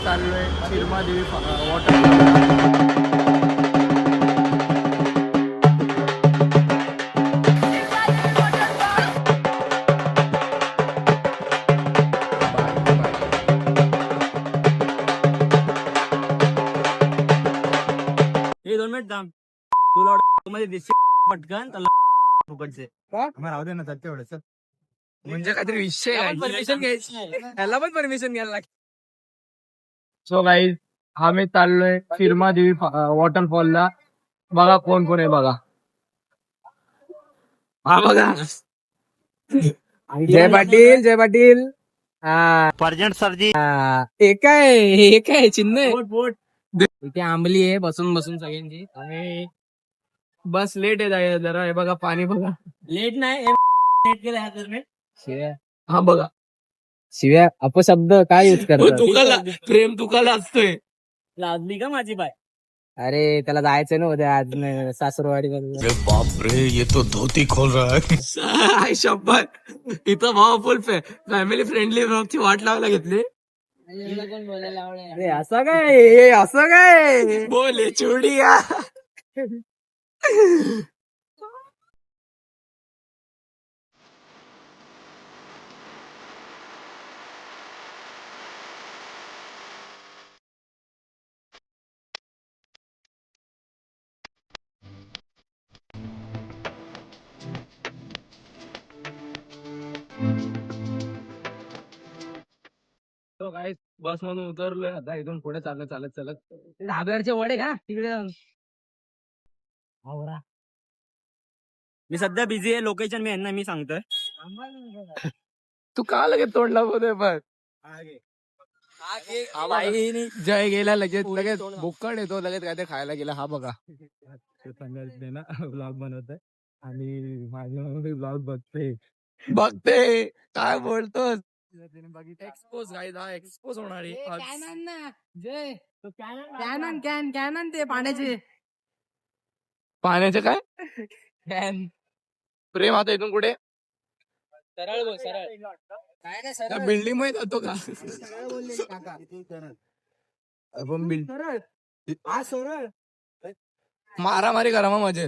चाललोय शिरमादेवी वॉटर. हे 2 मिनिट थांब. तुला मध्ये दिसते पटकन त्याला फुकटचे का राहू दे ना तेवढं सर. म्हणजे काहीतरी विषय परमिशन घ्यायची, त्याला पण परमिशन घ्यायला लागते. सो गाईज आम्ही चाललोय शिरमादेवी वॉटरफॉलला. बघा कोण कोण आहे बघा. हा बघा जय पाटील, जय पाटील. हा परजंट सरजी. एक आहे चिन्ह आहे. इथे आंबली आहे बसून बसून सगळ्यांची. आणि बस लेट आहे जरा. हे बघा पाणी बघा. लेट नाही लेट केलं शिव्या. हा बघा शिव्या अपशब्द काय यूज करतो. तुकाला प्रेम तुकाला असतोय. लाजली का माझी बाय. अरे त्याला जायचं ना उद्या आज सासरवाडी. बाप रे ये तो धोती खोल रहा है. शपथ इथं भाव फुल फॅमिली फ्रेंडली ब्लॉगची वाट लावायला घेतली. अरे असं काय असं काय बोले चुडिया. तो काय बस मधून उतरलोय आता. इथून पुढे चालत चालत चालत धाब्यावरचे वडे का तिकडे जाऊन. मी सध्या बिझी आहे. लोकेशन मी यांना मी सांगतोय. तू का लगेच तोंडला बोलतोय पण. जय गेला लगेच लगेच भुक्कड येतो लगेच काय ते खायला गेला. हा बघा ना ब्लॉग बनवतोय आणि माझी ब्लॉग बघते काय बोलतोस. एक्सपोज हा एक्सपोज होणार कॅनन ते पाण्याचे. पाण्याचे काय कॅन. प्रेम आता इथून कुठे. सरळ बोल सरळ. बिल्डिंग मध्ये जातो का. सरळ मारामारी करा मग मजा.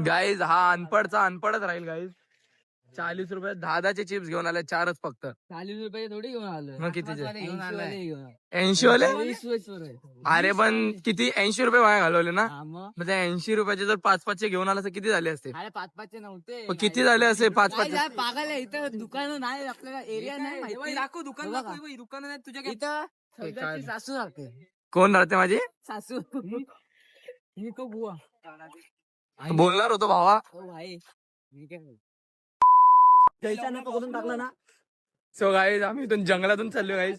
गाईज हा अनपडचा अनपडच राहील गाईज. 40 रुपये 10 चिप्स घेऊन आले. 4च फक्त. 40 रुपये थोडी घेऊन आलो. मग कितीचे 80 वाले. अरे पण किती 80 रुपये वाया घालवले ना. मग त्या 80 रुपयाचे जर 5-5 घेऊन आला तर किती झाले असते. 5-5 नव्हते. किती झाले असे 5-5 पागल आहे. इथं दुकान नाही आपल्याला एरिया नाही दाखव. दुकान दुकान नाही तुझ्या इथं. सासू राहते. कोण राहते माझी सासू. मी तो बुवा बोलणार होतो भावा. भाई टाकला ना. सो गाईज आम्ही इथून जंगलातून चाललो गाईज.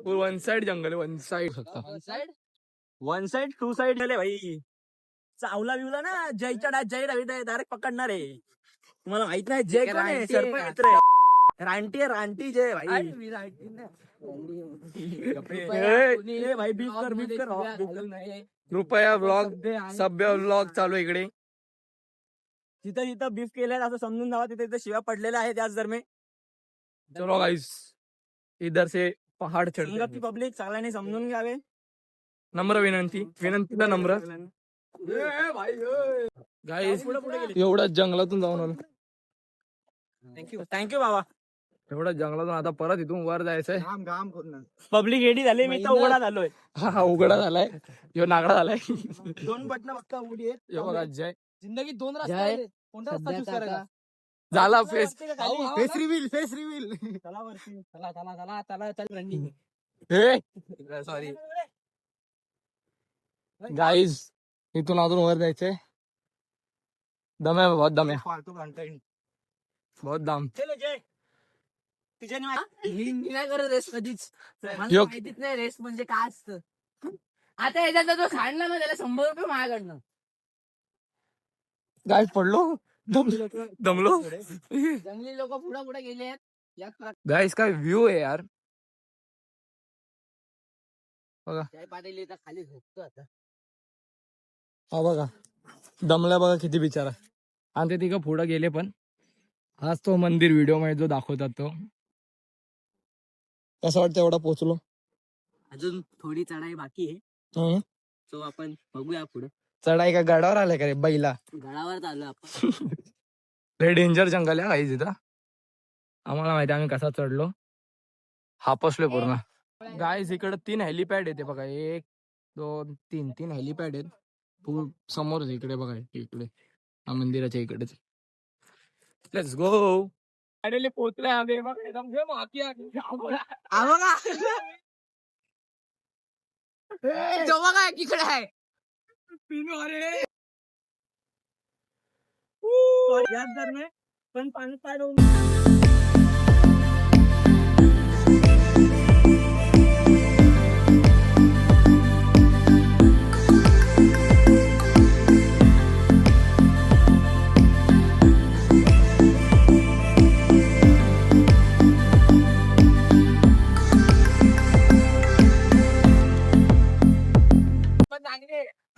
वन साइड जंगल. वन साइड 2 साइड झाले भाई. चावला बिवला ना जयच्या जय रवी डायरेक्ट पकडणार आहे. तुम्हाला माहित नाही जय कोण आहे. सर्प मित्र आहे. रानटी जय भाई. भाई बीफ कर. कृपया ब्लॉग सभ्य ब्लॉग चालू इकडे. जिथं जिथं बीफ केलंय असं समजून जावा. तिथे तिथे शिव्या पडलेल्या आहेत त्याच दरम्यान. चलो गाइस इधर से पहाड चढ. पब्लिक सगळ्यांनी समजून घ्यावे. नम्र विनंतीला नम्र. गाइस एवढ्या जंगलातून जाऊन आलो. थँक्यू बाबा. एवढ्या जंगलातून आता परत इथून वर जायचंय. पब्लिक रेडी झाले. मी तर उघडा झालोय. हा उघडा झालाय. ह्यो नागडा झालाय. 2 बटन बघता उडी आहेत. बघा जय जिंदगी 2 रस्ते आहेत. कोणता रस्ता चूज करायचा. झाला फेस रिव्हील. चला वरती. चला रनिंग. सॉरी गाईज इथून अजून वर जायचंय. दम आहे बहुत दम आहे. बहुत दम. तुझ्या नाही करत रेस कधीच. माहितीच नाही रेस म्हणजे काय असतं. आता याच्यात जो खाणला ना त्याला 100 रुपये माझ्याकडनं. गाय पडलो. दमलो. जंगली लोक पुढे गेले आहेत. गाइस काय व्ह्यू आहे यार. बघा पाटील इथं खाली झोपतो आता. हा बघा दमला बघा किती बिचारा. आणि ते तिघं पुढे गेले पण हाच तो मंदिर व्हिडिओ मध्ये जो दाखवतात तो. कसं वाटतं एवढा पोहोचलो? अजून थोडी चढाई बाकी आहे. हं? सो आपण बघूया पुढे. चढाई का गडावर आलाय का रे बैला? गडावर चाललो आपण. लय डेंजर जंगल आहे काही तिथं. आम्हाला माहिती आम्ही कसा चढलो. हापसलोय पूर्ण. गाईज इकडे 3 हेलिपॅड येते बघा. 1 2 3 3 हेलिपॅड आहेत. समोर इकडे बघा इकडे हा मंदिराच्या इकडेच. Let's go. फायनली पोहोचलाय आम्ही. बघा एकदम जे माती आहे. काय तिकडे आहे. पिनो अरे याच दरम्यान पण पाणी पाडून.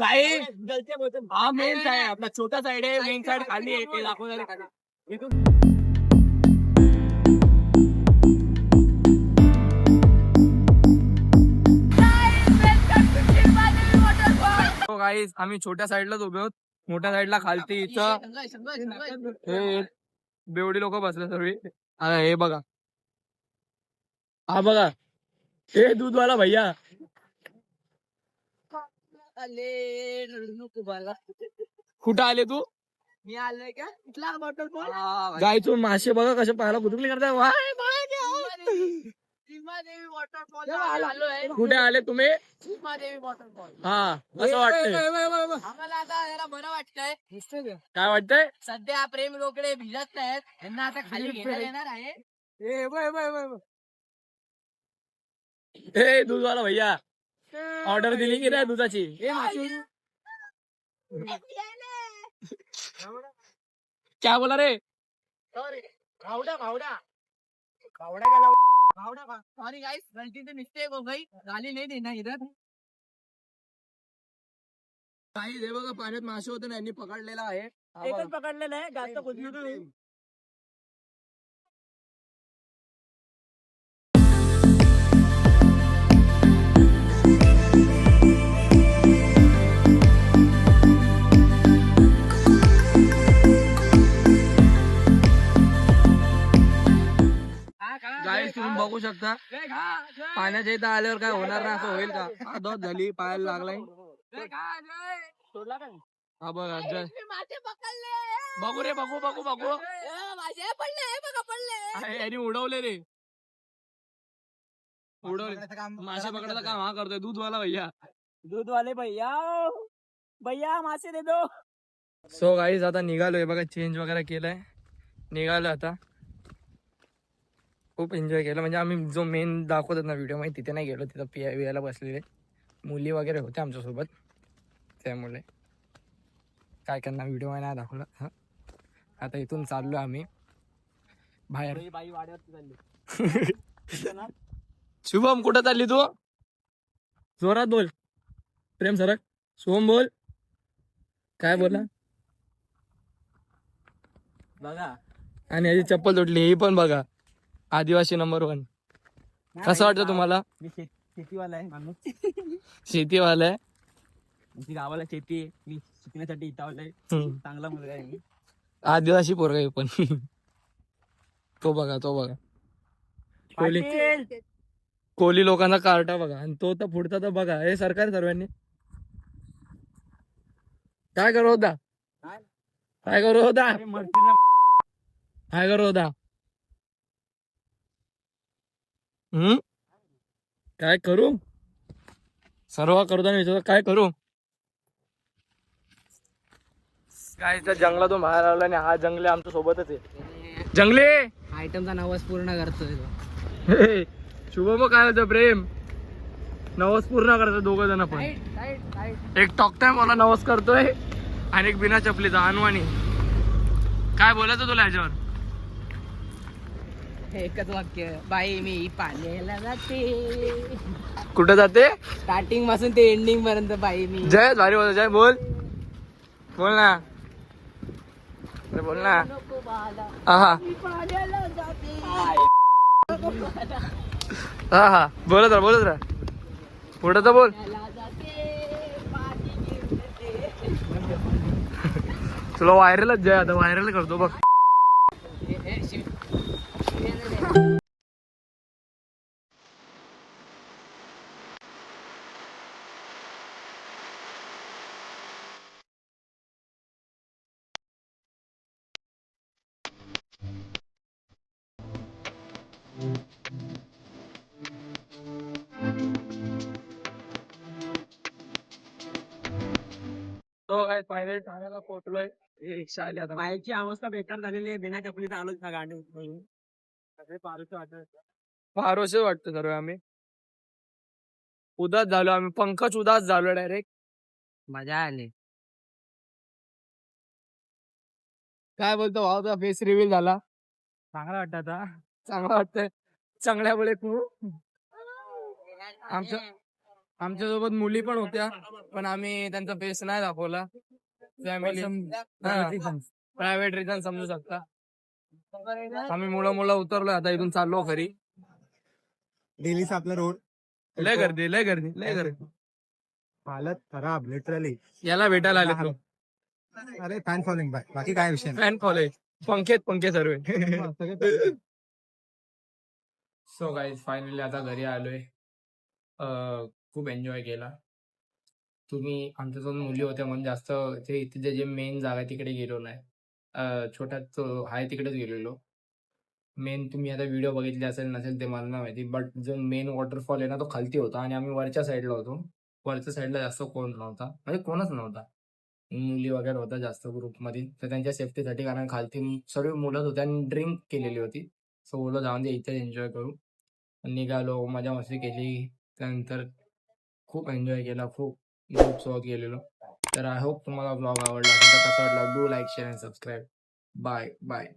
काय हा मेन साईड आपला छोटा साईड आहे. मेन साईड खाली आहे ते दाखवणार खाली. गाईस आम्ही छोट्या साईडलाच उभे आहोत. मोठ्या साईडला खालती इथं हे बेवडी लोक बसले सर्व. हे बघा हा बघा हे दूधवाला भैया. कुठं आले तू? मी आलोय का इथला वॉटरफॉल. गायचून मासे बघा कसे पाहायला कुठुकली करताय. वॉटरफॉल कुठे आले तुम्ही? देवी वॉटरफॉल. हा असं वाटतंय. आम्हाला आता जरा बरं वाटतंय. काय वाटतंय? सध्या प्रेम रोकडे भिजत नाहीत. यांना आता खाली घेण्यात येणार आहे. हे दूधवाला भैया ऑर्डर दिली की नाही दुधाची? क्या बोला रे? सॉरी गाइस, गलती से मिस्टेक हो गई. गाली नहीं देना इधर. काही हे बघा पाण्यात मासे होते ना यांनी पकडलेला आहे. एकच पकडलेलं आहे. जास्त खोदू नका. गाईस तुम्ही बघू शकता पाण्याच्या इथं आल्यावर काय होणार नाही असं होईल का? आदत झाली पायाला लागलाय. हा बघा जय बघू रे बघू बघू बघू यांनी उडवले रे. उडवले मासे पकडायचं काम हा करतोय दूधवाला भैया. दूध वाले भैया भैया मासे दे दो. सो गाईज आता निघालोय बघा. चेंज वगैरे केलंय. निघालो आता. खूप एन्जॉय केलं. म्हणजे आम्ही जो मेन दाखवतात ना व्हिडिओ मध्ये तिथे नाही गेलो. तिथं पियाला बसलेले मुली वगैरे होते आमच्यासोबत. त्यामुळे काय करणार व्हिडिओ मध्ये नाही दाखवलं. आता इथून चाललो आम्ही बाहेर. बाई वाड्यावरती चालली. शुभम कुठं चालली तू? जोरात बोल. प्रेम सरक. शुभम बोल. काय बोला? बघा आणि याची चप्पल तुटली ही पण बघा. आदिवासी नंबर 1. कसं वाटतं तुम्हाला? मी शेतीवाला आहे माणूस. शेतीवाला आहे. आमची गावाला शेती आहे. मी शिकण्यासाठी इथं आलोय. चांगला मुलगा आहे मी. आदिवासी पोरगा आहे पण. तो बघा तो बघा कोली कोली लोकांचा कार्टा बघा. आणि तो तर पुढचा तर बघा. हे सरकार सर्वांनी काय करू होता? काय करू होता? काय करू होता? काय करू? सर्व करताना विचारतो काय करू? काय त्या जंगलातून बाहेर आला आणि हा जंगले आमच्या सोबतच आहे. जंगले आयटमचा नवस पूर्ण करतोय. शुभम काय होतं प्रेम नवस पूर्ण करतो दोघ जण पण. एक टॉकटाय मला नवस करतोय आणि एक बिना चपलीचा अनवाणी. काय बोलायचं तुला याच्यावर? एकच वाक्य. बाई मी पाण्याला जाते. कुठं जाते? स्टार्टिंग पासून ते एंडिंग पर्यंत बाई मी. जय भारी बोल. जय बोल बोल ना. अरे बोल ना. हा हा बोलत राहा पुढे तर बोल. तुला व्हायरलच जाय आता, व्हायरल करतो बघ. तो काय फायनल ठाण्याला पोहोचलोय. रिक्षा आली आता. बाईकची अवस्था बेकार झालेली आहे. बिना चपलीत आलोच ना गाडी सगळे पारूचे वाटत. फारोशे वाटतं सर्व आम्ही. उदास झालो आम्ही, पंकज उदास झालो डायरेक्ट. मजा आली. काय बोलतो भाऊ, तुझा फेस रिव्हील झाला. चांगला वाटत आता. चांगला वाटतंय. चांगल्यामुळे खूप आमच्या सोबत मुली पण होत्या, पण आम्ही त्यांचा फेस नाही दाखवला. फॅमिली प्रायव्हेट रिझन समजू शकता. आम्ही मुलं उतरलोय आता, इथून चाललो घरी. डेलीचा आपला रोड लय गर्दी. हालत खराब लिटरली. याला भेटायला आले तो. अरे फॅन फॉलोइंग बाकी काय विषय नाही. फॅन कॉलेज पंखे सर्व. सो गाईज फायनली आता घरी आलोय. खूप एन्जॉय केला. तुम्ही आमच्यासोबत मुली होत्या म्हणून जास्त तिथे जे मेन जागा आहे तिकडे गेलो नाही. छोट्यात आहे तिकडेच गेलेलो. मेन तुम्ही आता व्हिडिओ बघितले असेल नसेल ते मला नाही माहिती, बट जो मेन वॉटरफॉल आहे ना तो खालती होता आणि आम्ही वरच्या साईडला होतो. वरच्या साईडला जास्त कोण नव्हता, म्हणजे कोणच नव्हता. मुली वगैरे होता जास्त ग्रुपमध्ये, तर त्यांच्या सेफ्टीसाठी, कारण खालती सर्व मुलंच होते आणि ड्रिंक केलेली होती. सो बोललो जाऊन दे इथे एन्जॉय करू. निघालो, मजा मस्ती केली. त्यानंतर खूप एन्जॉय केला, खूप ग्रुप सोबत गेलेलो. तर आय होप तुम्हाला ब्लॉग आवडला असेल तर कसा वाटला do like share and subscribe. Bye.